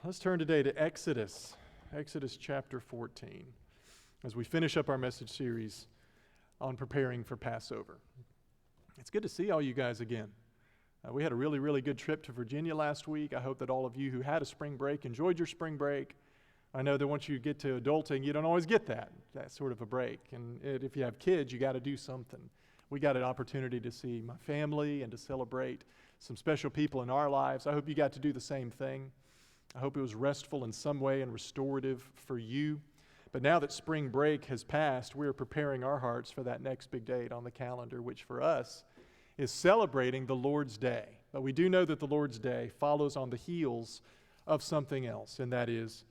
Let's turn today to Exodus chapter 14, as we finish up our message series on preparing for Passover. It's good to see all you guys again. We had a really, really good trip to Virginia last week. I hope that all of you who had a spring break enjoyed your spring break. I know that once you get to adulting, you don't always get that sort of a break. And if you have kids, you got to do something. We got an opportunity to see my family and to celebrate some special people in our lives. I hope you got to do the same thing. I hope it was restful in some way and restorative for you. But now that spring break has passed, we are preparing our hearts for that next big date on the calendar, which for us is celebrating the Lord's Day. But we do know that the Lord's Day follows on the heels of something else, and that is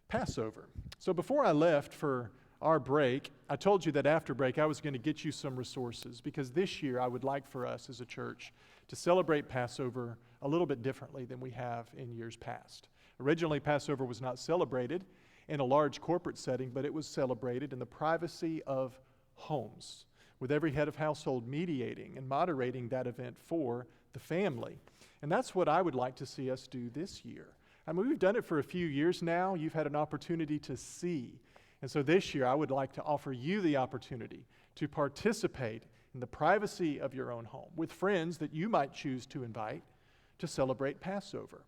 Passover. So before I left for our break, I told you that after break I was going to get you some resources, because this year I would like for us as a church to celebrate Passover a little bit differently than we have in years past. Originally, Passover was not celebrated in a large corporate setting, but it was celebrated in the privacy of homes, with every head of household mediating and moderating that event for the family. And that's what I would like to see us do this year. I mean, we've done it for a few years now. You've had an opportunity to see. And so this year, I would like to offer you the opportunity to participate in the privacy of your own home with friends that you might choose to invite to celebrate Passover.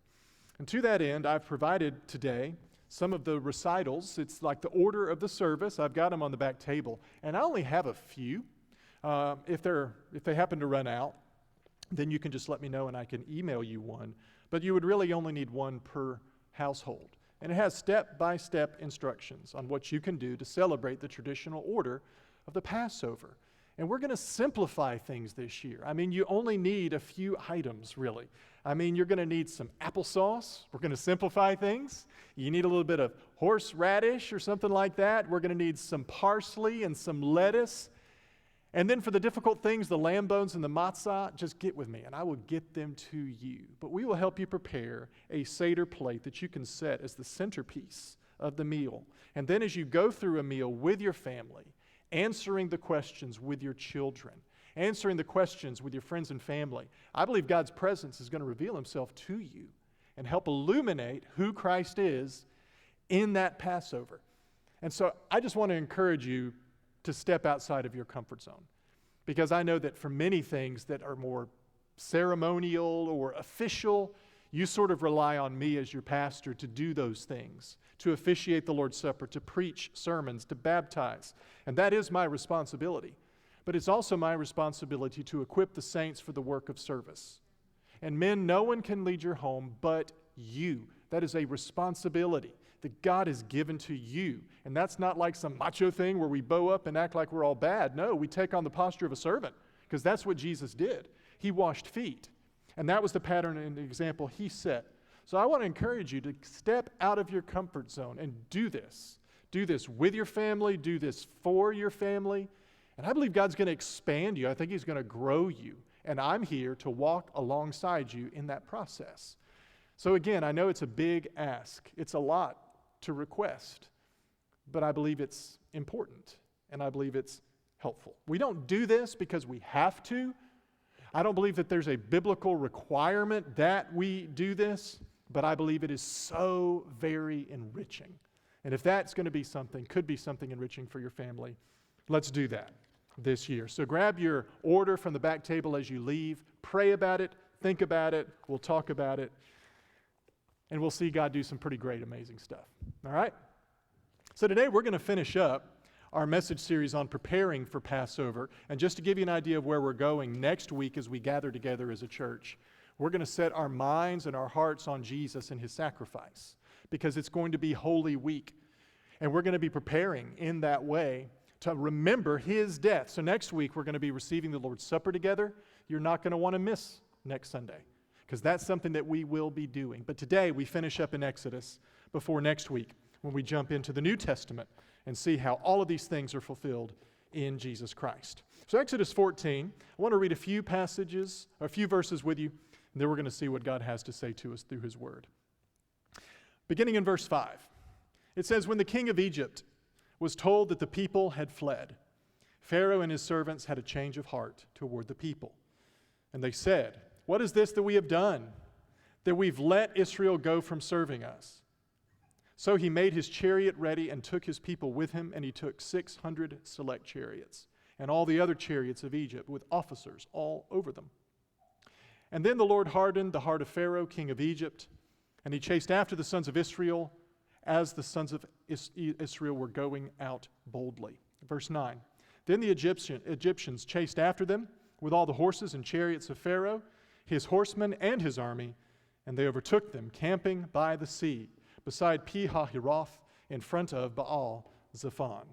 And to that end, I've provided today some of the recitals. It's like the order of the service. I've got them on the back table. And I only have a few. If they happen to run out, then you can just let me know and I can email you one. But you would really only need one per household. And it has step-by-step instructions on what you can do to celebrate the traditional order of the Passover. And we're going to simplify things this year. I mean, you only need a few items, really. I mean, you're going to need some applesauce. We're going to simplify things. You need a little bit of horseradish or something like that. We're going to need some parsley and some lettuce. And then for the difficult things, the lamb bones and the matzah, just get with me and I will get them to you. But we will help you prepare a Seder plate that you can set as the centerpiece of the meal. And then as you go through a meal with your family, answering the questions with your children, answering the questions with your friends and family, I believe God's presence is going to reveal himself to you and help illuminate who Christ is in that Passover. And so I just want to encourage you to step outside of your comfort zone, because I know that for many things that are more ceremonial or official, you sort of rely on me as your pastor to do those things, to officiate the Lord's Supper, to preach sermons, to baptize. And that is my responsibility. But it's also my responsibility to equip the saints for the work of service. And men, no one can lead your home but you. That is a responsibility that God has given to you. And that's not like some macho thing where we bow up and act like we're all bad. No, we take on the posture of a servant, because that's what Jesus did. He washed feet. And that was the pattern and the example he set. So I want to encourage you to step out of your comfort zone and do this. Do this with your family. Do this for your family. And I believe God's going to expand you. I think he's going to grow you. And I'm here to walk alongside you in that process. So again, I know it's a big ask. It's a lot to request. But I believe it's important. And I believe it's helpful. We don't do this because we have to. I don't believe that there's a biblical requirement that we do this, but I believe it is so very enriching. And if that's going to be something, could be something enriching for your family, let's do that this year. So grab your order from the back table as you leave, pray about it, think about it, we'll talk about it, and we'll see God do some pretty great, amazing stuff. All right? So today we're going to finish up our message series on preparing for Passover. And just to give you an idea of where we're going, next week as we gather together as a church, we're going to set our minds and our hearts on Jesus and his sacrifice, because it's going to be Holy Week. And we're going to be preparing in that way to remember his death. So next week we're going to be receiving the Lord's Supper together. You're not going to want to miss next Sunday, because that's something that we will be doing. But today we finish up in Exodus before next week when we jump into the New Testament and see how all of these things are fulfilled in Jesus Christ. So Exodus 14, I want to read a few passages, or a few verses with you, and then we're going to see what God has to say to us through his word. Beginning in verse 5, it says, "When the king of Egypt was told that the people had fled, Pharaoh and his servants had a change of heart toward the people. And they said, 'What is this that we have done, that we've let Israel go from serving us? So he made his chariot ready and took his people with him, and he took 600 select chariots and all the other chariots of Egypt with officers all over them. And then the Lord hardened the heart of Pharaoh, king of Egypt, and he chased after the sons of Israel as the sons of Israel were going out boldly. Verse 9, then the Egyptians chased after them with all the horses and chariots of Pharaoh, his horsemen and his army, and they overtook them, camping by the sea, beside Pi-hahiroth, in front of Baal-zephon.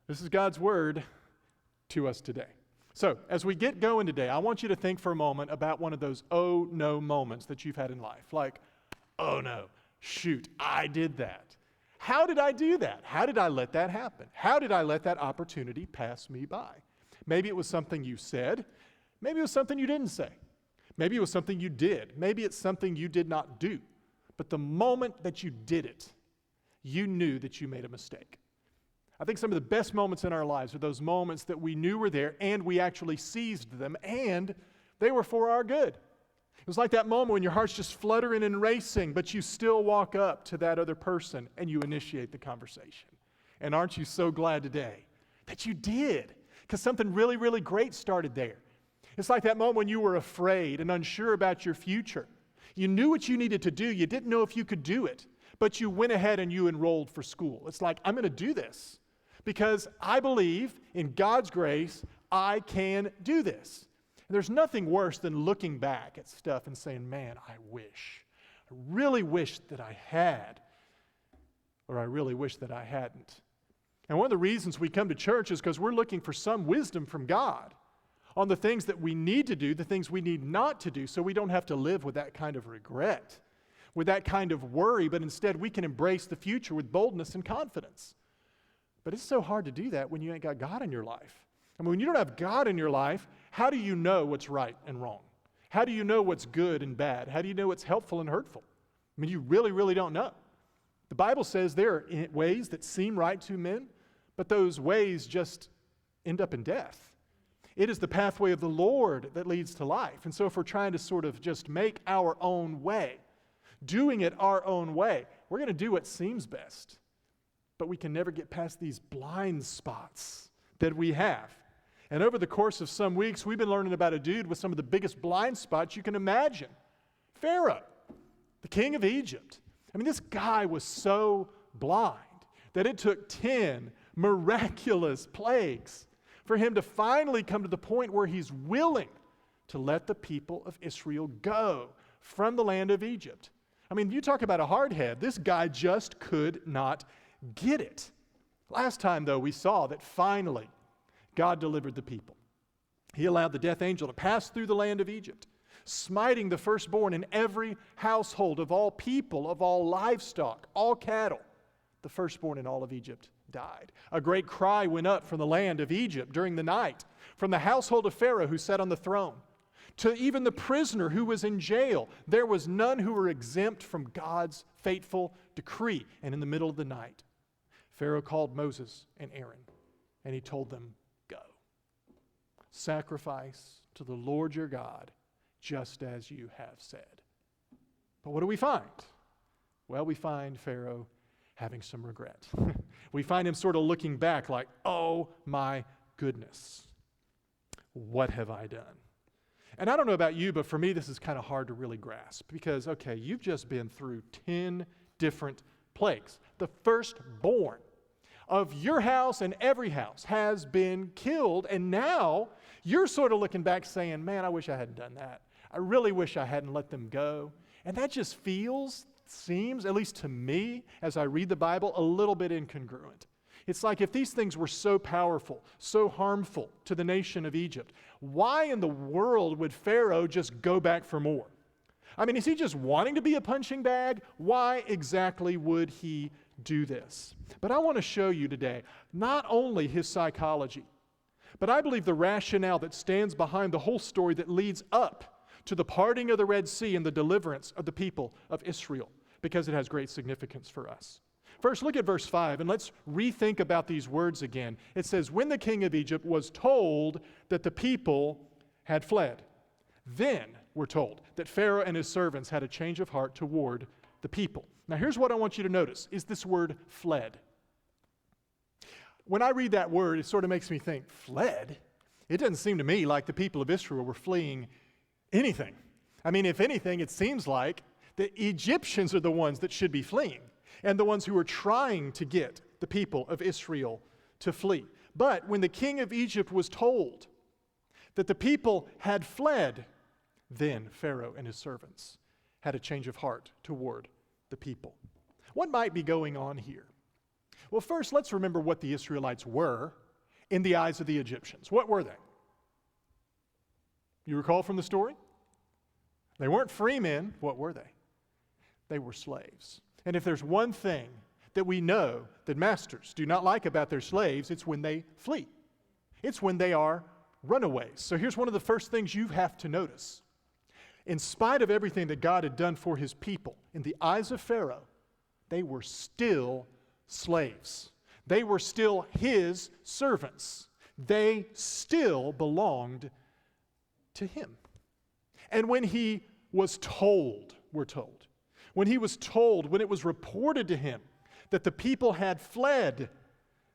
This is God's word to us today. So, as we get going today, I want you to think for a moment about one of those oh no moments that you've had in life. Like, oh no, shoot, I did that. How did I do that? How did I let that happen? How did I let that opportunity pass me by? Maybe it was something you said. Maybe it was something you didn't say. Maybe it was something you did. Maybe it's something you did not do. But the moment that you did it, you knew that you made a mistake. I think some of the best moments in our lives are those moments that we knew were there and we actually seized them and they were for our good. It was like that moment when your heart's just fluttering and racing, but you still walk up to that other person and you initiate the conversation. And aren't you so glad today that you did? Because something really, really great started there. It's like that moment when you were afraid and unsure about your future. You knew what you needed to do. You didn't know if you could do it, but you went ahead and you enrolled for school. It's like, I'm going to do this because I believe in God's grace, I can do this. And there's nothing worse than looking back at stuff and saying, man, I really wish that I had, or I really wish that I hadn't. And one of the reasons we come to church is because we're looking for some wisdom from God on the things that we need to do, the things we need not to do, so we don't have to live with that kind of regret, with that kind of worry, but instead we can embrace the future with boldness and confidence. But it's so hard to do that when you ain't got God in your life. I mean, when you don't have God in your life, how do you know what's right and wrong? How do you know what's good and bad? How do you know what's helpful and hurtful? I mean, you really, really don't know. The Bible says there are ways that seem right to men, but those ways just end up in death. It is the pathway of the Lord that leads to life. And so if we're trying to sort of just make our own way, doing it our own way, we're going to do what seems best. But we can never get past these blind spots that we have. And over the course of some weeks, we've been learning about a dude with some of the biggest blind spots you can imagine. Pharaoh, the king of Egypt. I mean, this guy was so blind that it took 10 miraculous plagues for him to finally come to the point where he's willing to let the people of Israel go from the land of Egypt. I mean, you talk about a hard head. This guy just could not get it. Last time, though, we saw that finally God delivered the people. He allowed the death angel to pass through the land of Egypt, smiting the firstborn in every household of all people, of all livestock, all cattle. The firstborn in all of Egypt died. A great cry went up from the land of Egypt during the night, from the household of Pharaoh who sat on the throne, to even the prisoner who was in jail. There was none who were exempt from God's fateful decree. And in the middle of the night, Pharaoh called Moses and Aaron, and he told them, go. Sacrifice to the Lord your God, just as you have said. But what do we find? Well, we find Pharaoh having some regret. We find him sort of looking back like, oh my goodness, what have I done? And I don't know about you, but for me, this is kind of hard to really grasp because, okay, you've just been through 10 different plagues. The firstborn of your house and every house has been killed, and now you're sort of looking back saying, man, I wish I hadn't done that. I really wish I hadn't let them go. And that just seems, at least to me, as I read the Bible, a little bit incongruent. It's like if these things were so powerful, so harmful to the nation of Egypt, why in the world would Pharaoh just go back for more? I mean, is he just wanting to be a punching bag? Why exactly would he do this? But I want to show you today not only his psychology, but I believe the rationale that stands behind the whole story that leads up to the parting of the Red Sea and the deliverance of the people of Israel, because it has great significance for us. First, look at verse 5, and let's rethink about these words again. It says, when the king of Egypt was told that the people had fled, then we're told that Pharaoh and his servants had a change of heart toward the people. Now here's what I want you to notice, is this word fled. When I read that word, it sort of makes me think, fled? It doesn't seem to me like the people of Israel were fleeing anything. I mean, if anything, it seems like the Egyptians are the ones that should be fleeing and the ones who are trying to get the people of Israel to flee. But when the king of Egypt was told that the people had fled, then Pharaoh and his servants had a change of heart toward the people. What might be going on here? Well, first, let's remember what the Israelites were in the eyes of the Egyptians. What were they? You recall from the story? They weren't free men. What were they? They were slaves. And if there's one thing that we know that masters do not like about their slaves, it's when they flee. It's when they are runaways. So here's one of the first things you have to notice. In spite of everything that God had done for his people, in the eyes of Pharaoh, they were still slaves. They were still his servants. They still belonged to him. And when he was told, we're told, when he was told, when it was reported to him that the people had fled,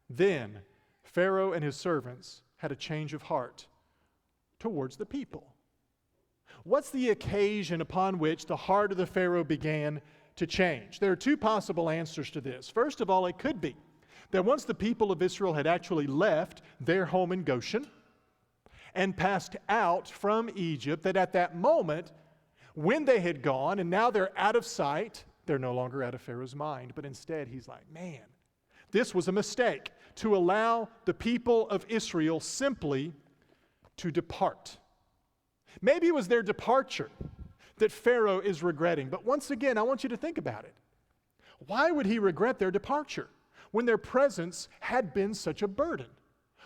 then Pharaoh and his servants had a change of heart towards the people. What's the occasion upon which the heart of the Pharaoh began to change? There are two possible answers to this. First of all, it could be that once the people of Israel had actually left their home in Goshen and passed out from Egypt, that at that moment, when they had gone and now they're out of sight, they're no longer out of Pharaoh's mind, but instead he's like, man, this was a mistake to allow the people of Israel simply to depart. Maybe it was their departure that Pharaoh is regretting, but once again, I want you to think about it. Why would he regret their departure when their presence had been such a burden?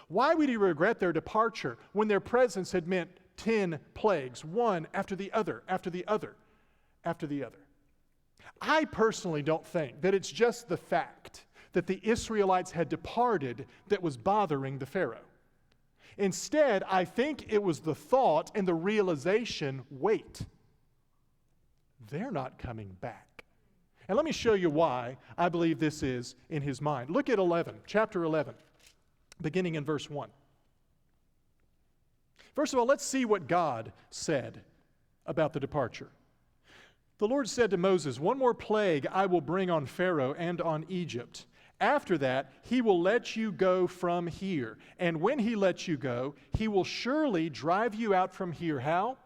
Why would he regret their departure when their presence had meant 10 plagues, one after the other, after the other, after the other? I personally don't think that it's just the fact that the Israelites had departed that was bothering the Pharaoh. Instead, I think it was the thought and the realization, wait, they're not coming back. And let me show you why I believe this is in his mind. Look at 11, chapter 11, beginning in verse 1. First of all, let's see what God said about the departure. The Lord said to Moses, "One more plague I will bring on Pharaoh and on Egypt. After that, he will let you go from here. And when he lets you go, he will surely drive you out from here." How?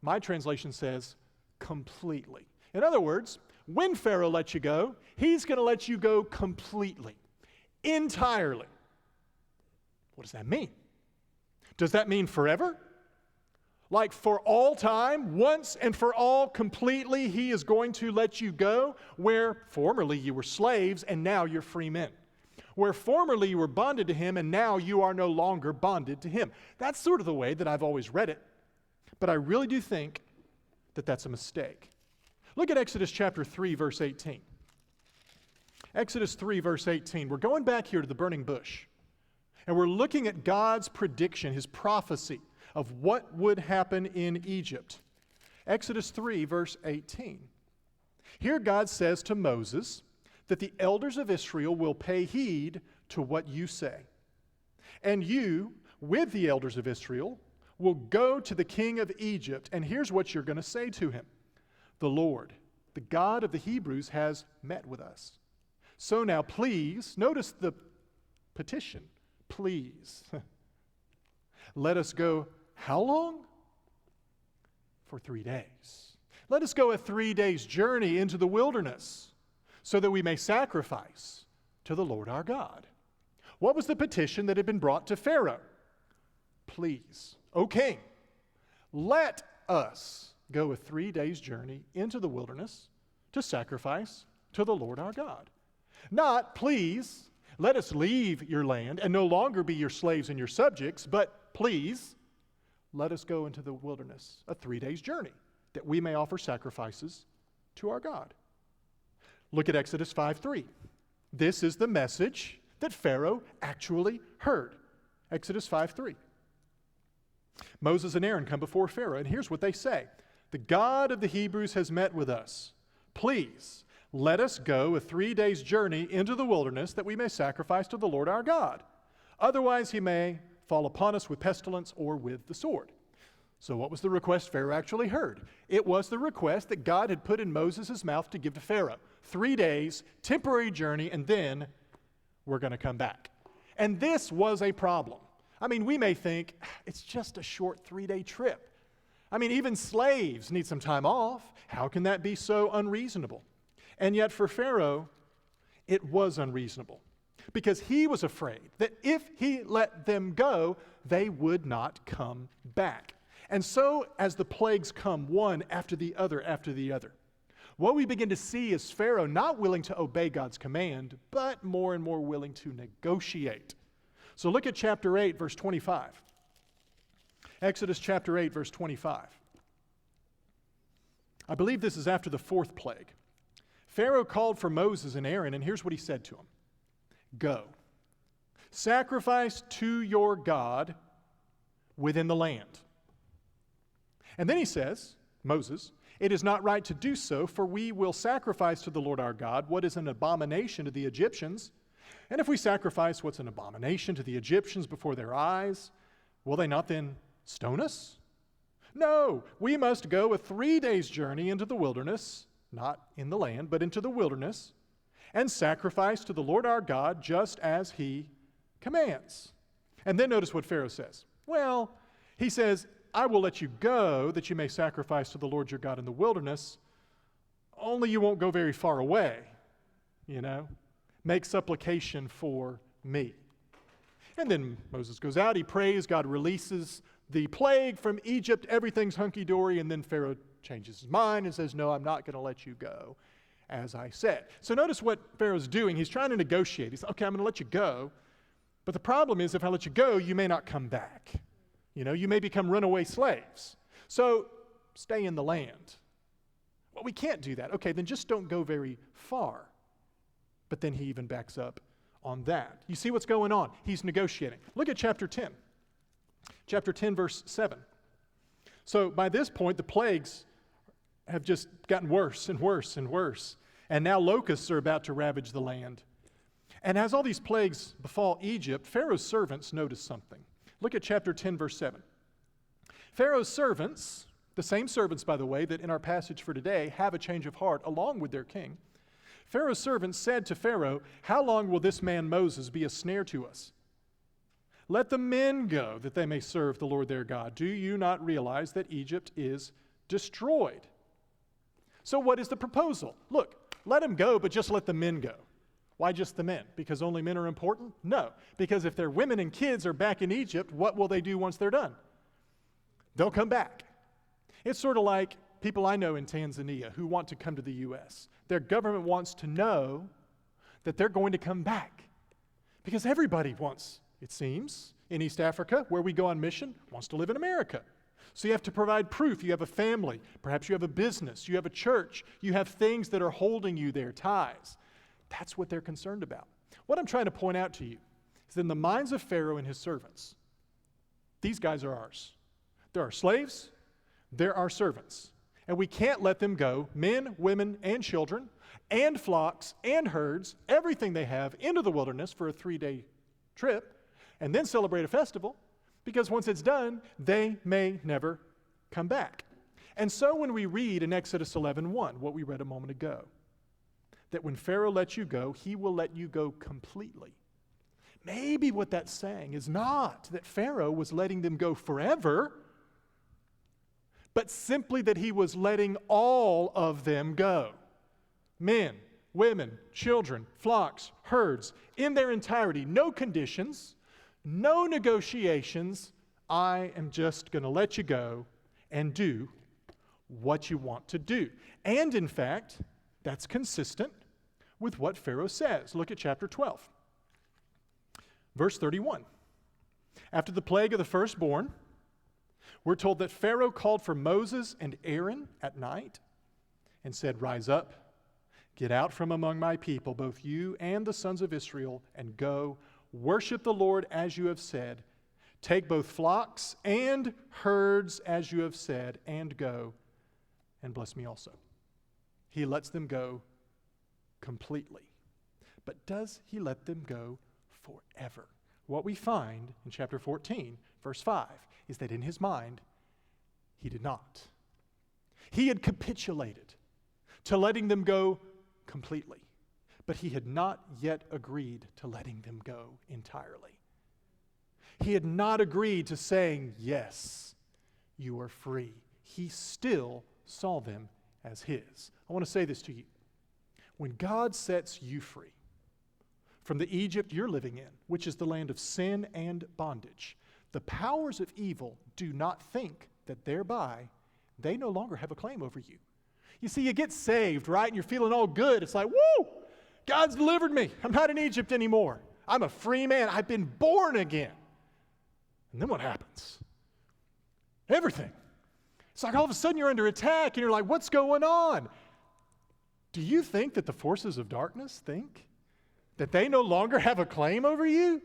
My translation says, completely. In other words, when Pharaoh lets you go, he's going to let you go completely, entirely. What does that mean? Does that mean forever? Like for all time, once and for all, completely, he is going to let you go where formerly you were slaves and now you're free men. Where formerly you were bonded to him and now you are no longer bonded to him. That's sort of the way that I've always read it. But I really do think that that's a mistake. Look at Exodus chapter 3, verse 18. Exodus 3, verse 18. We're going back here to the burning bush. And we're looking at God's prediction, his prophecy of what would happen in Egypt. Exodus 3, verse 18. Here God says to Moses that the elders of Israel will pay heed to what you say. And you, with the elders of Israel, will go to the king of Egypt, and here's what you're going to say to him. The Lord, the God of the Hebrews, has met with us. So now please, notice the petition, please. Let us go, how long? For 3 days. Let us go a 3 days journey into the wilderness so that we may sacrifice to the Lord our God. What was the petition that had been brought to Pharaoh? Please, O king, let us go a 3 days journey into the wilderness to sacrifice to the Lord our God. Not, please, let us leave your land and no longer be your slaves and your subjects, but please, let us go into the wilderness a 3 days journey that we may offer sacrifices to our God. Look at Exodus 5:3. This is the message that Pharaoh actually heard. Exodus 5:3. Moses and Aaron come before Pharaoh, and here's what they say. The God of the Hebrews has met with us. Please, let us go a 3 days' journey into the wilderness that we may sacrifice to the Lord our God. Otherwise he may fall upon us with pestilence or with the sword. So what was the request Pharaoh actually heard? It was the request that God had put in Moses' mouth to give to Pharaoh. 3 days, temporary journey, and then we're going to come back. And this was a problem. I mean, we may think, it's just a short 3-day trip. I mean, even slaves need some time off. How can that be so unreasonable? And yet for Pharaoh, it was unreasonable because he was afraid that if he let them go, they would not come back. And so as the plagues come one after the other, what we begin to see is Pharaoh not willing to obey God's command, but more and more willing to negotiate. So look at chapter 8, verse 25. Exodus chapter 8, verse 25. I believe this is after the fourth plague. Pharaoh called for Moses and Aaron, and here's what he said to them. Go, sacrifice to your God within the land. And then he says, Moses, it is not right to do so, for we will sacrifice to the Lord our God what is an abomination to the Egyptians. And if we sacrifice what's an abomination to the Egyptians before their eyes, will they not then stone us? No, we must go a 3 days' journey into the wilderness, not in the land, but into the wilderness, and sacrifice to the Lord our God just as he commands. And then notice what Pharaoh says. Well, he says, I will let you go that you may sacrifice to the Lord your God in the wilderness, only you won't go very far away, Make supplication for me. And then Moses goes out, he prays, God releases the plague from Egypt, everything's hunky-dory, and then Pharaoh changes his mind and says, no, I'm not going to let you go, as I said. So notice what Pharaoh's doing. He's trying to negotiate. He's okay, I'm going to let you go, but the problem is if I let you go, you may not come back. You may become runaway slaves. So stay in the land. Well, we can't do that. Okay, then just don't go very far. But then he even backs up on that. You see what's going on? He's negotiating. Look at chapter 10. Chapter 10, verse 7. So by this point, the plagues have just gotten worse and worse and worse. And now locusts are about to ravage the land. And as all these plagues befall Egypt, Pharaoh's servants notice something. Look at chapter 10, verse 7. Pharaoh's servants, the same servants, by the way, that in our passage for today have a change of heart along with their king. Pharaoh's servants said to Pharaoh, how long will this man Moses be a snare to us? Let the men go that they may serve the Lord their God. Do you not realize that Egypt is destroyed? So what is the proposal? Look, let them go, but just let the men go. Why just the men? Because only men are important? No, because if their women and kids are back in Egypt, what will they do once they're done? They'll come back. It's sort of like people I know in Tanzania who want to come to the U.S. Their government wants to know that they're going to come back. Because everybody wants, it seems, in East Africa, where we go on mission, wants to live in America. So you have to provide proof. You have a family. Perhaps you have a business. You have a church. You have things that are holding you there, ties. That's what they're concerned about. What I'm trying to point out to you is in the minds of Pharaoh and his servants, these guys are ours. They're our slaves. They're our servants. And we can't let them go, men, women, and children, and flocks, and herds, everything they have, into the wilderness for a 3-day trip, and then celebrate a festival, because once it's done, they may never come back. And so when we read in Exodus 11:1, what we read a moment ago, that when Pharaoh lets you go, he will let you go completely. Maybe what that's saying is not that Pharaoh was letting them go forever, but simply that he was letting all of them go. Men, women, children, flocks, herds, in their entirety, no conditions, no negotiations. I am just going to let you go and do what you want to do. And in fact, that's consistent with what Pharaoh says. Look at chapter 12, verse 31. After the plague of the firstborn, we're told that Pharaoh called for Moses and Aaron at night and said, rise up, get out from among my people, both you and the sons of Israel, and go worship the Lord as you have said. Take both flocks and herds as you have said, and go and bless me also. he lets them go completely. But does he let them go forever? What we find in chapter 14, verse 5, is that in his mind, he did not. He had capitulated to letting them go completely, but he had not yet agreed to letting them go entirely. He had not agreed to saying, yes, you are free. He still saw them as his. I want to say this to you. When God sets you free from the Egypt you're living in, which is the land of sin and bondage, the powers of evil do not think that thereby they no longer have a claim over you. You see, you get saved, right? And you're feeling all good. It's like, woo! God's delivered me. I'm not in Egypt anymore. I'm a free man. I've been born again. And then what happens? Everything. It's like all of a sudden you're under attack and you're like, what's going on? Do you think that the forces of darkness think that they no longer have a claim over you?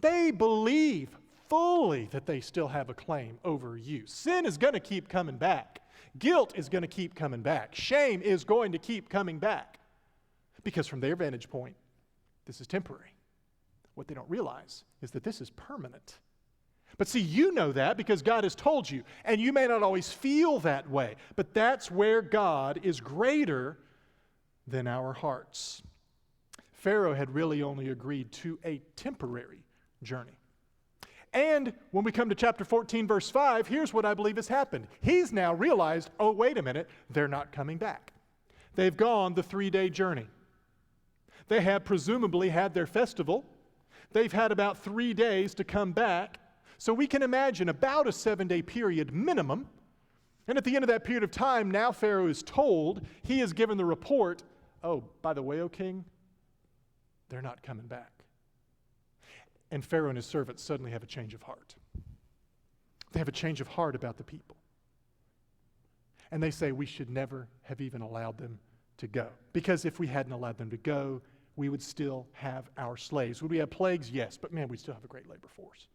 They believe fully that they still have a claim over you. Sin is going to keep coming back. Guilt is going to keep coming back. Shame is going to keep coming back. Because from their vantage point, this is temporary. What they don't realize is that this is permanent. But see, you know that because God has told you, and you may not always feel that way, but that's where God is greater than our hearts. Pharaoh had really only agreed to a temporary journey. And when we come to chapter 14, verse 5, here's what I believe has happened. He's now realized, oh, wait a minute, they're not coming back. They've gone the 3-day journey. They have presumably had their festival. They've had about 3 days to come back. So we can imagine about a 7-day period minimum. And at the end of that period of time, now Pharaoh is told, he is given the report, oh, by the way, O king, they're not coming back. And Pharaoh and his servants suddenly have a change of heart. They have a change of heart about the people. And they say, we should never have even allowed them to go. Because if we hadn't allowed them to go, we would still have our slaves. Would we have plagues? Yes, but man, we'd still have a great labor force.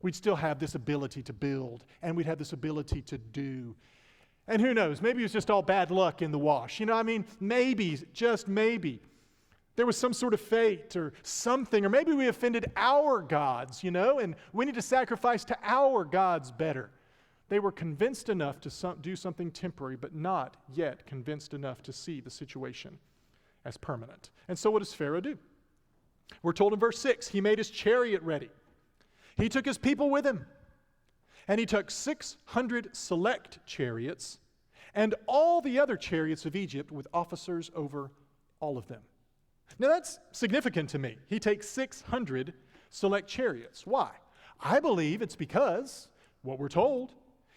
We'd still have this ability to build, and we'd have this ability to do. And who knows, maybe it was just all bad luck in the wash. You know, I mean, maybe, just maybe, there was some sort of fate or something, or maybe we offended our gods, you know, and we need to sacrifice to our gods better. They were convinced enough to do something temporary, but not yet convinced enough to see the situation as permanent. And so what does Pharaoh do? We're told in verse 6, he made his chariot ready. He took his people with him, and he took 600 select chariots and all the other chariots of Egypt with officers over all of them. Now that's significant to me. He takes 600 select chariots. Why? I believe it's because what we're told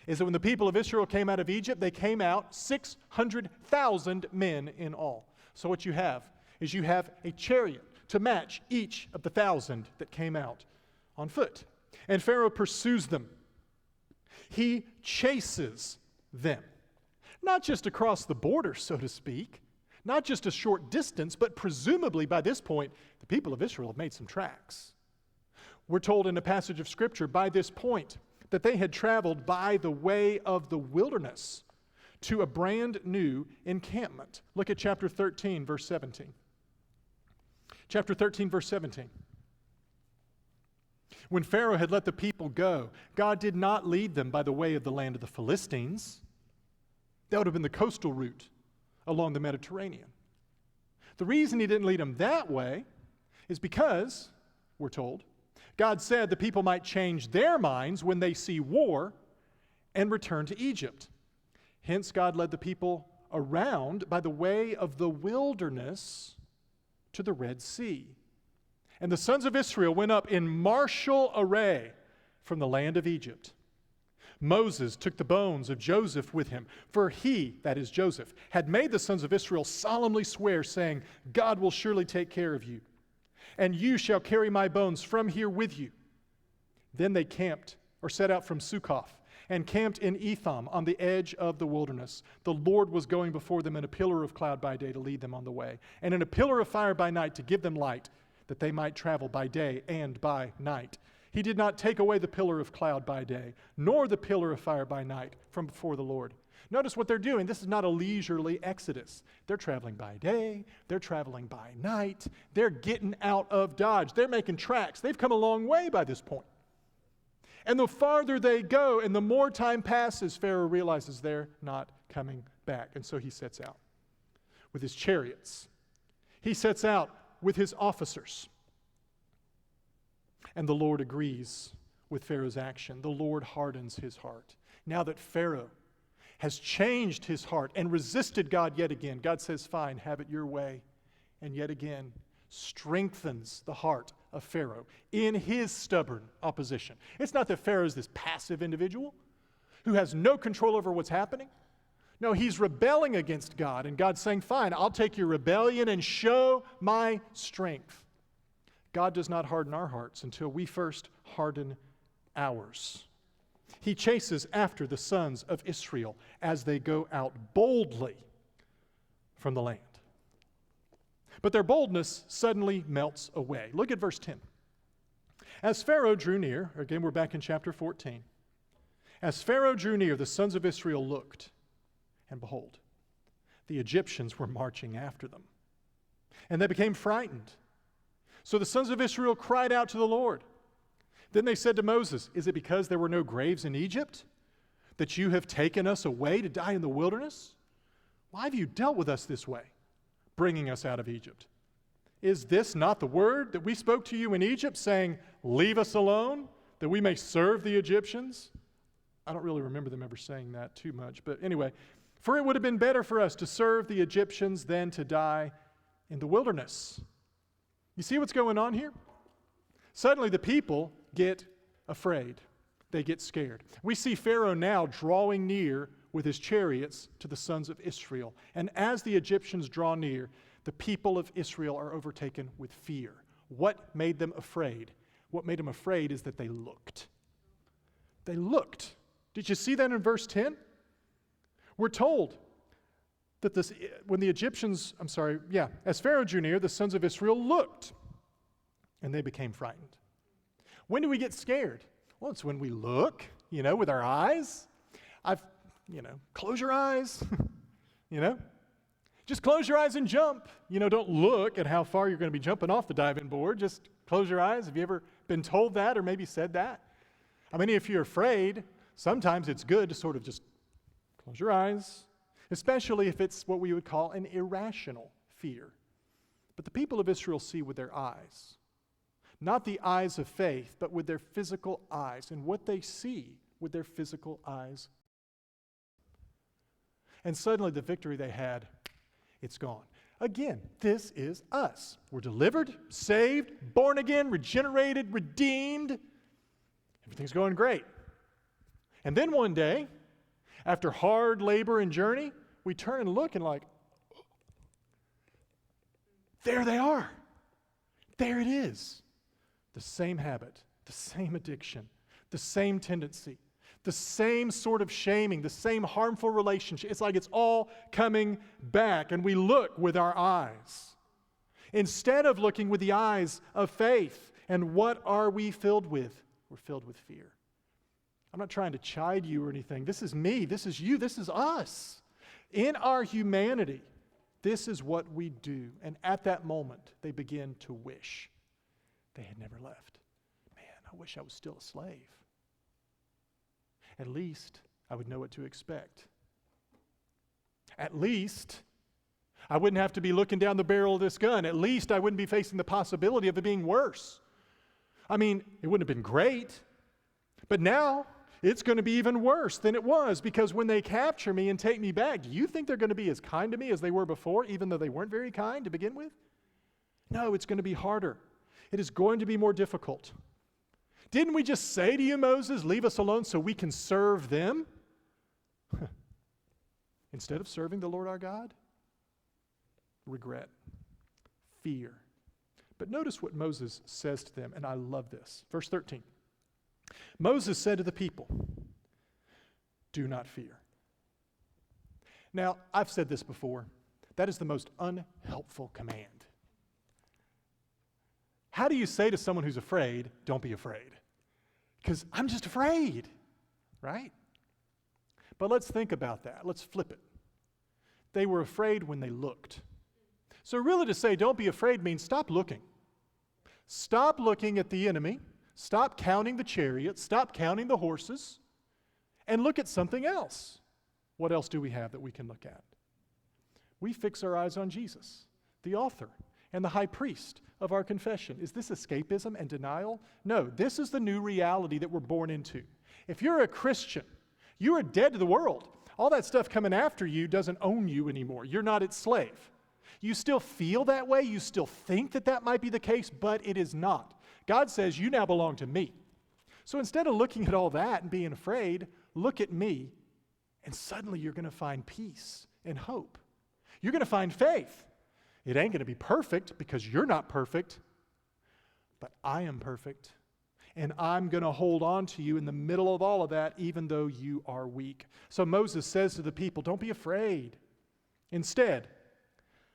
is that when the people of Israel came out of Egypt, they came out 600,000 men in all. So what you have is you have a chariot to match each of the 1,000 that came out on foot. And Pharaoh pursues them. He chases them. Not just across the border, so to speak, not just a short distance, but presumably by this point, the people of Israel have made some tracks. We're told in a passage of Scripture by this point that they had traveled by the way of the wilderness to a brand new encampment. Look at chapter 13, verse 17. Chapter 13, verse 17. When Pharaoh had let the people go, God did not lead them by the way of the land of the Philistines. That would have been the coastal route along the Mediterranean. The reason he didn't lead them that way is because, we're told, God said the people might change their minds when they see war and return to Egypt. Hence, God led the people around by the way of the wilderness to the Red Sea. And the sons of Israel went up in martial array from the land of Egypt. Moses took the bones of Joseph with him, for he, that is Joseph, had made the sons of Israel solemnly swear, saying, God will surely take care of you, and you shall carry my bones from here with you. Then they camped, or set out from Succoth, and camped in Etham on the edge of the wilderness. The Lord was going before them in a pillar of cloud by day to lead them on the way, and in a pillar of fire by night to give them light, that they might travel by day and by night. He did not take away the pillar of cloud by day, nor the pillar of fire by night from before the Lord. Notice what they're doing. This is not a leisurely exodus. They're traveling by day. They're traveling by night. They're getting out of Dodge. They're making tracks. They've come a long way by this point. And the farther they go and the more time passes, Pharaoh realizes they're not coming back. And so he sets out with his chariots. He sets out with his officers. And the Lord agrees with Pharaoh's action. The Lord hardens his heart. Now that Pharaoh has changed his heart and resisted God yet again, God says, fine, have it your way. And yet again, strengthens the heart of Pharaoh in his stubborn opposition. It's not that Pharaoh is this passive individual who has no control over what's happening. No, he's rebelling against God, and God's saying, fine, I'll take your rebellion and show my strength. God does not harden our hearts until we first harden ours. He chases after the sons of Israel as they go out boldly from the land. But their boldness suddenly melts away. Look at verse 10. As Pharaoh drew near, again we're back in chapter 14. As Pharaoh drew near, the sons of Israel looked, and behold, the Egyptians were marching after them. And they became frightened. So the sons of Israel cried out to the Lord. Then they said to Moses, is it because there were no graves in Egypt that you have taken us away to die in the wilderness? Why have you dealt with us this way, bringing us out of Egypt? Is this not the word that we spoke to you in Egypt, saying, leave us alone, that we may serve the Egyptians? I don't really remember them ever saying that too much, but anyway, for it would have been better for us to serve the Egyptians than to die in the wilderness. You see what's going on here? Suddenly the people get afraid. They get scared. We see Pharaoh now drawing near with his chariots to the sons of Israel. And as the Egyptians draw near, the people of Israel are overtaken with fear. What made them afraid? What made them afraid is that they looked. They looked. Did you see that in verse 10? We're told that as Pharaoh drew near, the sons of Israel looked, and they became frightened. When do we get scared? Well, it's when we look, with our eyes. Close your eyes, Just close your eyes and jump. Don't look at how far you're going to be jumping off the diving board. Just close your eyes. Have you ever been told that or maybe said that? I mean, if you're afraid, sometimes it's good to sort of just close your eyes, especially if it's what we would call an irrational fear. But the people of Israel see with their eyes. Not the eyes of faith, but with their physical eyes. And what they see with their physical eyes. And suddenly the victory they had, it's gone. Again, this is us. We're delivered, saved, born again, regenerated, redeemed. Everything's going great. And then one day, after hard labor and journey, we turn and look and there they are. There it is. The same habit, the same addiction, the same tendency, the same sort of shaming, the same harmful relationship. It's like it's all coming back, and we look with our eyes. Instead of looking with the eyes of faith, and what are we filled with? We're filled with fear. I'm not trying to chide you or anything. This is me, this is you, this is us. In our humanity, this is what we do. And at that moment, they begin to wish they had never left. Man, I wish I was still a slave. At least I would know what to expect. At least I wouldn't have to be looking down the barrel of this gun. At least I wouldn't be facing the possibility of it being worse. I mean, it wouldn't have been great, but now it's going to be even worse than it was, because when they capture me and take me back, do you think they're going to be as kind to me as they were before, even though they weren't very kind to begin with? No, it's going to be harder. It is going to be more difficult. Didn't we just say to you, Moses, leave us alone so we can serve them? Instead of serving the Lord our God? Regret, fear. But notice what Moses says to them, and I love this. Verse 13. Moses said to the people, do not fear. Now, I've said this before. That is the most unhelpful command. How do you say to someone who's afraid, don't be afraid? Because I'm just afraid, right? But let's think about that. Let's flip it. They were afraid when they looked. So really to say don't be afraid means stop looking. Stop looking at the enemy. Stop counting the chariots. Stop counting the horses. And look at something else. What else do we have that we can look at? We fix our eyes on Jesus, the author and the high priest of our confession. Is this escapism and denial? No, this is the new reality that we're born into. If you're a Christian, you are dead to the world. All that stuff coming after you doesn't own you anymore. You're not its slave. You still feel that way. You still think that that might be the case, but it is not. God says, you now belong to me. So instead of looking at all that and being afraid, look at me, and suddenly you're going to find peace and hope. You're going to find faith. It ain't going to be perfect because you're not perfect, but I am perfect. And I'm going to hold on to you in the middle of all of that, even though you are weak. So Moses says to the people, don't be afraid. Instead,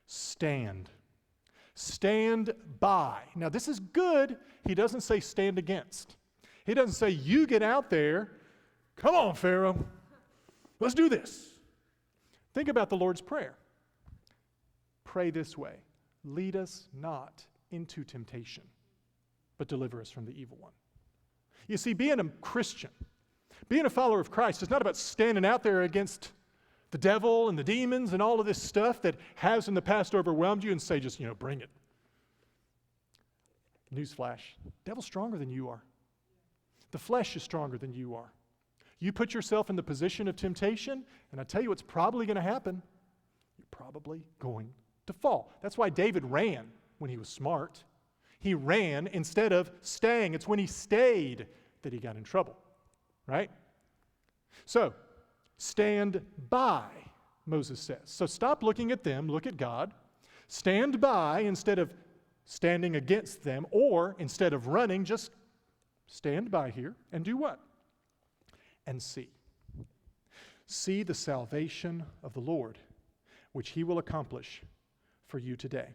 stand. Stand by. Now, this is good. He doesn't say stand against. He doesn't say, you get out there. Come on, Pharaoh. Let's do this. Think about the Lord's Prayer. Pray this way. Lead us not into temptation, but deliver us from the evil one. You see, being a Christian, being a follower of Christ is not about standing out there against the devil and the demons and all of this stuff that has in the past overwhelmed you and say, just, bring it. Newsflash, the devil's stronger than you are. The flesh is stronger than you are. You put yourself in the position of temptation, and I tell you what's probably going to happen. You're probably going to fall. That's why David ran when he was smart. He ran instead of staying. It's when he stayed that he got in trouble, right? So, stand by, Moses says. So stop looking at them, look at God. Stand by instead of standing against them, or instead of running, just stand by here and do what? And see. See the salvation of the Lord, which he will accomplish for you today.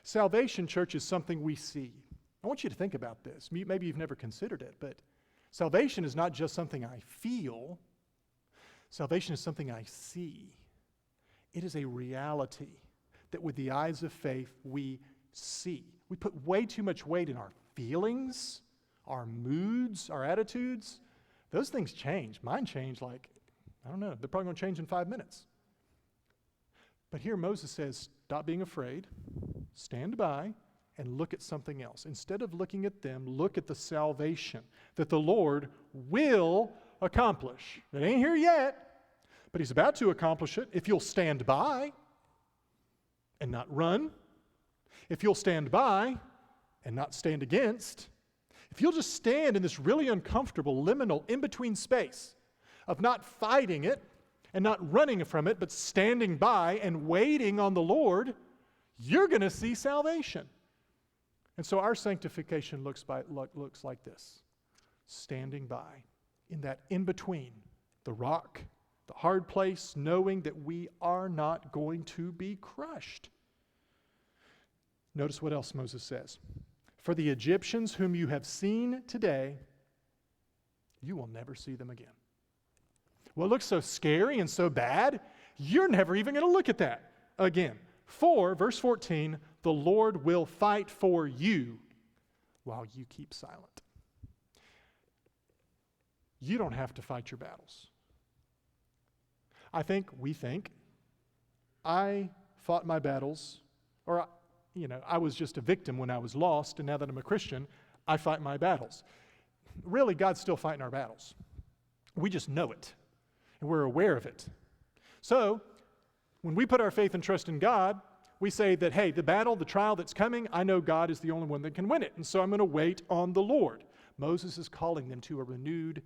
Salvation, church, is something we see. I want you to think about this. Maybe you've never considered it, but salvation is not just something I feel. Salvation is something I see. It is a reality that with the eyes of faith we see. We put way too much weight in our feelings, our moods, our attitudes. Those things change. Mine change they're probably going to change in 5 minutes. But here Moses says, stop being afraid, stand by, and look at something else. Instead of looking at them, look at the salvation that the Lord will accomplish. It ain't here yet, but he's about to accomplish it if you'll stand by and not run. If you'll stand by and not stand against. If you'll just stand in this really uncomfortable, liminal, in-between space of not fighting it and not running from it, but standing by and waiting on the Lord, you're going to see salvation. And so our sanctification looks like this. Standing by in that in-between, the rock, the hard place, knowing that we are not going to be crushed. Notice what else Moses says. For the Egyptians whom you have seen today, you will never see them again. What looks so scary and so bad, you're never even going to look at that again. For, verse 14, the Lord will fight for you while you keep silent. You don't have to fight your battles. We think, I fought my battles, or I was just a victim when I was lost, and now that I'm a Christian, I fight my battles. Really, God's still fighting our battles. We just know it, and we're aware of it. So, when we put our faith and trust in God, we say that, hey, the battle, the trial that's coming, I know God is the only one that can win it, and so I'm going to wait on the Lord. Moses is calling them to a renewed,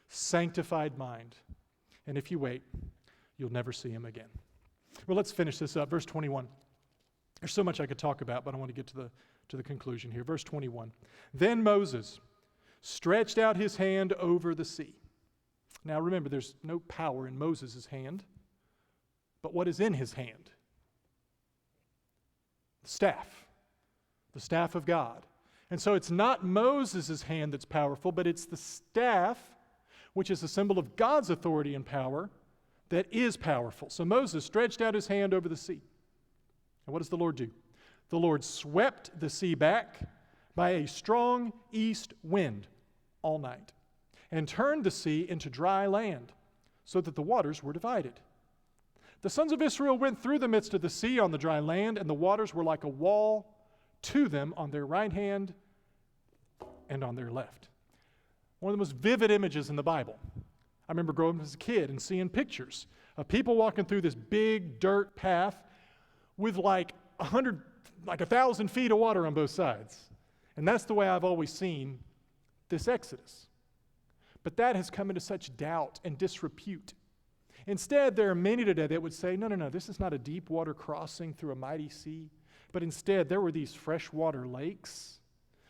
sanctified mind. And if you wait, you'll never see him again. Well, let's finish this up. Verse 21. There's so much I could talk about, but I want to get to the conclusion here. Verse 21. Then Moses stretched out his hand over the sea. Now remember, there's no power in Moses' hand, but what is in his hand? The staff of God. And so it's not Moses' hand that's powerful, but it's the staff which is a symbol of God's authority and power that is powerful. So Moses stretched out his hand over the sea. And what does the Lord do? The Lord swept the sea back by a strong east wind all night and turned the sea into dry land so that the waters were divided. The sons of Israel went through the midst of the sea on the dry land, and the waters were like a wall to them on their right hand and on their left. One of the most vivid images in the Bible. I remember growing up as a kid and seeing pictures of people walking through this big dirt path with like 1,000 feet of water on both sides. And that's the way I've always seen this Exodus. But that has come into such doubt and disrepute. Instead, there are many today that would say, no, this is not a deep water crossing through a mighty sea. But instead, there were these freshwater lakes,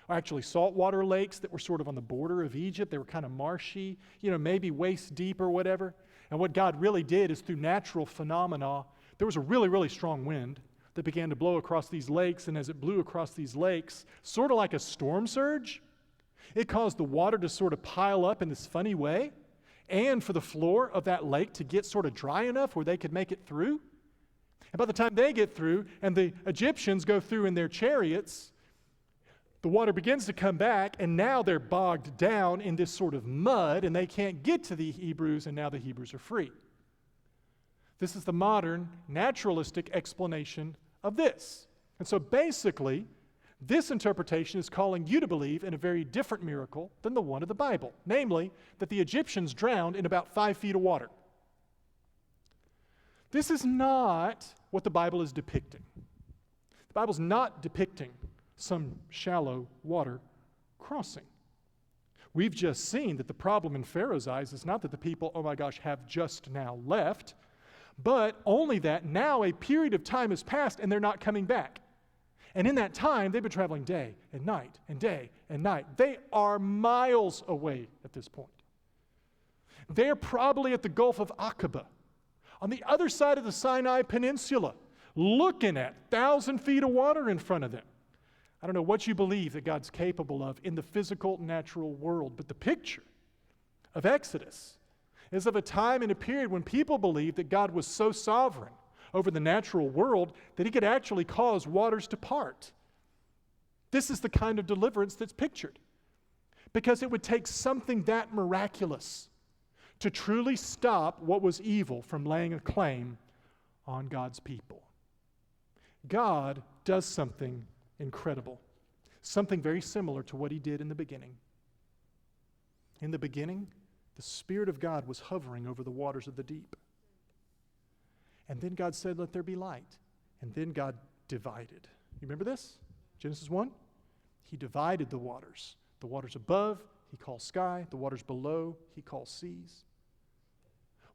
or actually saltwater lakes that were sort of on the border of Egypt. They were kind of marshy, maybe waist deep or whatever. And what God really did is through natural phenomena, there was a really, really strong wind that began to blow across these lakes. And as it blew across these lakes, sort of like a storm surge, it caused the water to sort of pile up in this funny way, and for the floor of that lake to get sort of dry enough where they could make it through. And by the time they get through and the Egyptians go through in their chariots, the water begins to come back, and now they're bogged down in this sort of mud, and they can't get to the Hebrews, and now the Hebrews are free. This is the modern naturalistic explanation of this. And so basically, this interpretation is calling you to believe in a very different miracle than the one of the Bible, namely that the Egyptians drowned in about 5 feet of water. This is not what the Bible is depicting. The Bible's not depicting some shallow water crossing. We've just seen that the problem in Pharaoh's eyes is not that the people, oh my gosh, have just now left, but only that now a period of time has passed and they're not coming back. And in that time, they've been traveling day and night and day and night. They are miles away at this point. They're probably at the Gulf of Aqaba, on the other side of the Sinai Peninsula, looking at 1,000 feet of water in front of them. I don't know what you believe that God's capable of in the physical, natural world, but the picture of Exodus is of a time and a period when people believed that God was so sovereign over the natural world that he could actually cause waters to part. This is the kind of deliverance that's pictured, because it would take something that miraculous to truly stop what was evil from laying a claim on God's people. God does something incredible, something very similar to what he did in the beginning. In the beginning, the Spirit of God was hovering over the waters of the deep. And then God said, let there be light. And then God divided. You remember this? Genesis 1? He divided the waters. The waters above, he calls sky. The waters below, he calls seas.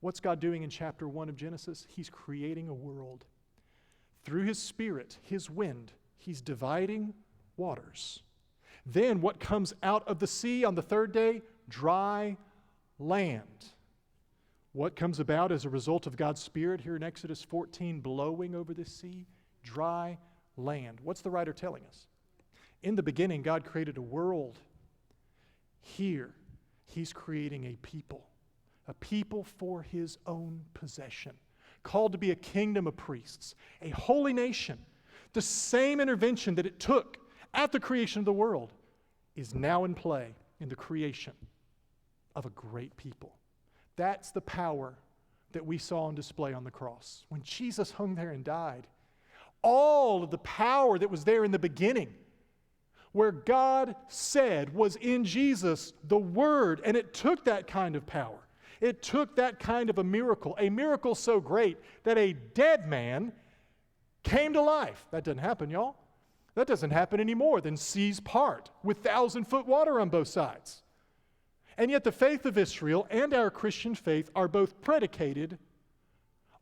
What's God doing in chapter 1 of Genesis? He's creating a world. Through his Spirit, his wind, he's dividing waters. Then what comes out of the sea on the third day? Dry land. What comes about as a result of God's Spirit here in Exodus 14 blowing over the sea? Dry land. What's the writer telling us? In the beginning, God created a world. Here, he's creating a people for his own possession, called to be a kingdom of priests, a holy nation. The same intervention that it took at the creation of the world is now in play in the creation of a great people. That's the power that we saw on display on the cross. When Jesus hung there and died, all of the power that was there in the beginning, where God said was in Jesus the Word, and it took that kind of power. It took that kind of a miracle so great that a dead man came to life. That doesn't happen, y'all. That doesn't happen any more than seas part with 1,000-foot water on both sides. And yet the faith of Israel and our Christian faith are both predicated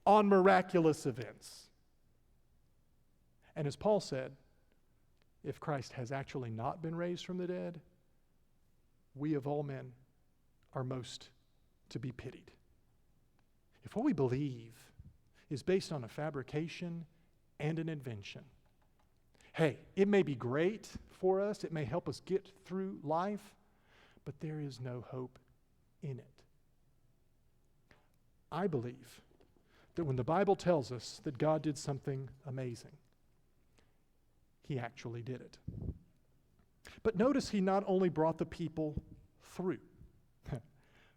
on miraculous events. And as Paul said, if Christ has actually not been raised from the dead, we of all men are most to be pitied. If what we believe is based on a fabrication and an invention, hey, it may be great for us, it may help us get through life, but there is no hope in it. I believe that when the Bible tells us that God did something amazing, he actually did it. But notice he not only brought the people through,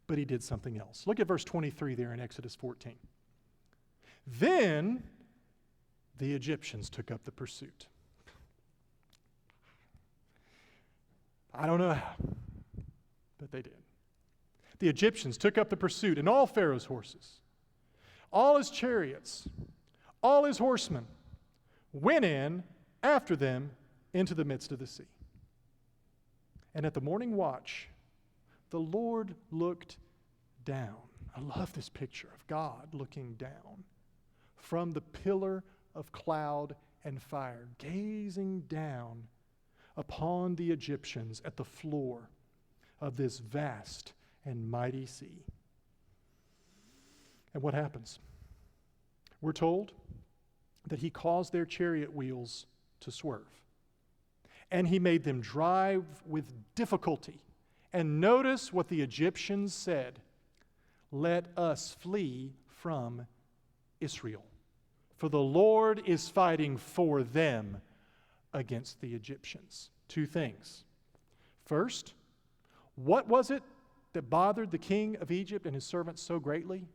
but he did something else. Look at verse 23 there in Exodus 14. Then the Egyptians took up the pursuit. I don't know how, but they did. The Egyptians took up the pursuit, and all Pharaoh's horses, all his chariots, all his horsemen went in after them into the midst of the sea. And at the morning watch, the Lord looked down. I love this picture of God looking down from the pillar of cloud and fire, gazing down upon the Egyptians at the floor of this vast and mighty sea. And what happens? We're told that he caused their chariot wheels to swerve, and he made them drive with difficulty. And notice what the Egyptians said: "Let us flee from Israel, for the Lord is fighting for them against the Egyptians." Two things. First, what was it that bothered the king of Egypt and his servants so greatly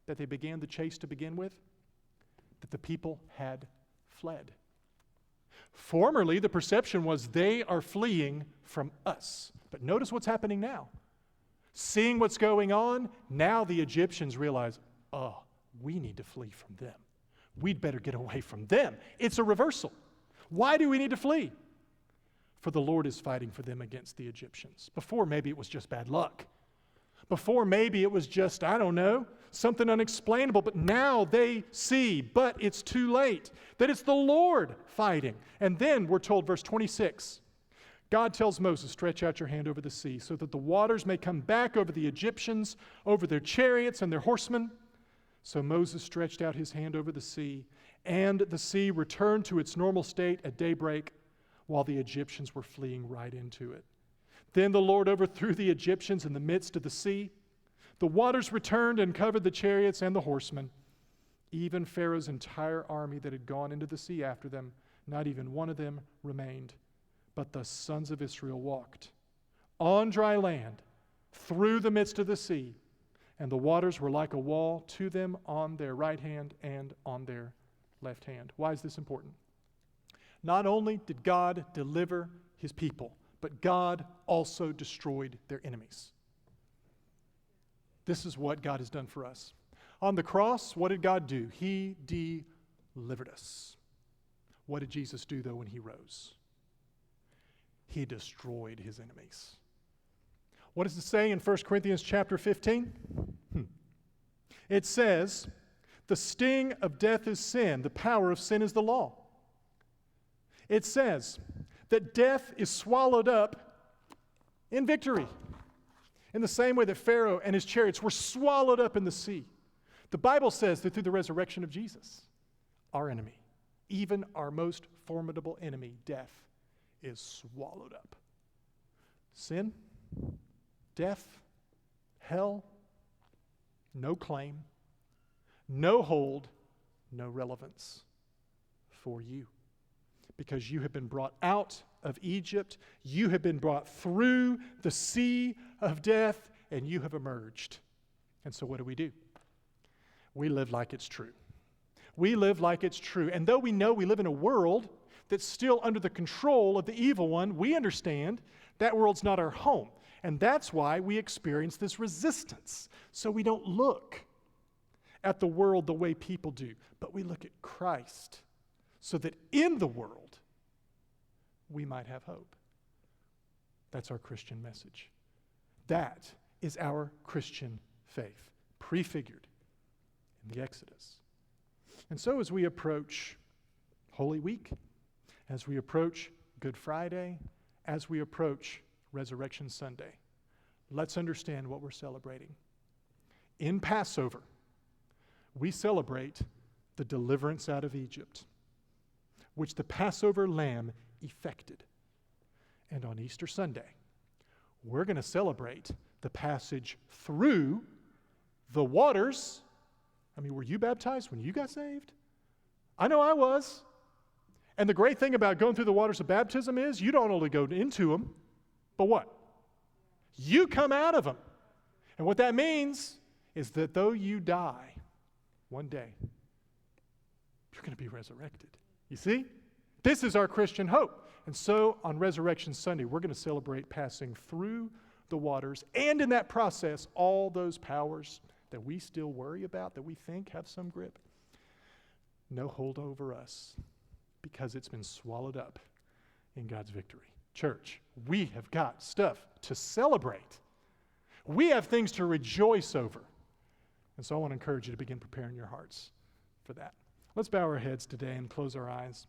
that they began the chase to begin with? That the people had fled. Formerly, the perception was they are fleeing from us. But notice what's happening now. Seeing what's going on, now the Egyptians realize, oh, we need to flee from them. We'd better get away from them. It's a reversal. Why do we need to flee? For the Lord is fighting for them against the Egyptians. Before, maybe it was just bad luck. Before, maybe it was just, I don't know, something unexplainable. But now they see, but it's too late, that it's the Lord fighting. And then we're told, verse 26, God tells Moses, "Stretch out your hand over the sea so that the waters may come back over the Egyptians, over their chariots and their horsemen." So Moses stretched out his hand over the sea, and the sea returned to its normal state at daybreak, while the Egyptians were fleeing right into it. Then the Lord overthrew the Egyptians in the midst of the sea. The waters returned and covered the chariots and the horsemen. Even Pharaoh's entire army that had gone into the sea after them, not even one of them remained. But the sons of Israel walked on dry land through the midst of the sea, and the waters were like a wall to them on their right hand and on their left hand. Why is this important? Not only did God deliver his people, but God also destroyed their enemies. This is what God has done for us. On the cross, what did God do? He delivered us. What did Jesus do, though, when he rose? He destroyed his enemies. What does it say in 1 Corinthians chapter 15? It says, "The sting of death is sin. The power of sin is the law." It says that death is swallowed up in victory, in the same way that Pharaoh and his chariots were swallowed up in the sea. The Bible says that through the resurrection of Jesus, our enemy, even our most formidable enemy, death, is swallowed up. Sin, death, hell, no claim, no hold, no relevance for you. Because you have been brought out of Egypt, you have been brought through the sea of death, and you have emerged. And so what do? We live like it's true. We live like it's true. And though we know we live in a world that's still under the control of the evil one, we understand that world's not our home. And that's why we experience this resistance. So we don't look at the world the way people do, but we look at Christ, so that in the world, we might have hope. That's our Christian message. That is our Christian faith, prefigured in the Exodus. And so as we approach Holy Week, as we approach Good Friday, as we approach Resurrection Sunday, let's understand what we're celebrating. In Passover, we celebrate the deliverance out of Egypt, which the Passover lamb effected. And on Easter Sunday, we're going to celebrate the passage through the waters I mean, were you baptized when you got saved? I know I was. And the great thing about going through the waters of baptism is you don't only go into them, but what? You come out of them. And what that means is that though you die, one day, you're going to be resurrected. You see? This is our Christian hope. And so on Resurrection Sunday, we're going to celebrate passing through the waters, and in that process, all those powers that we still worry about, that we think have some grip, no hold over us, because it's been swallowed up in God's victory. Church, we have got stuff to celebrate. We have things to rejoice over. And so I want to encourage you to begin preparing your hearts for that. Let's bow our heads today and close our eyes.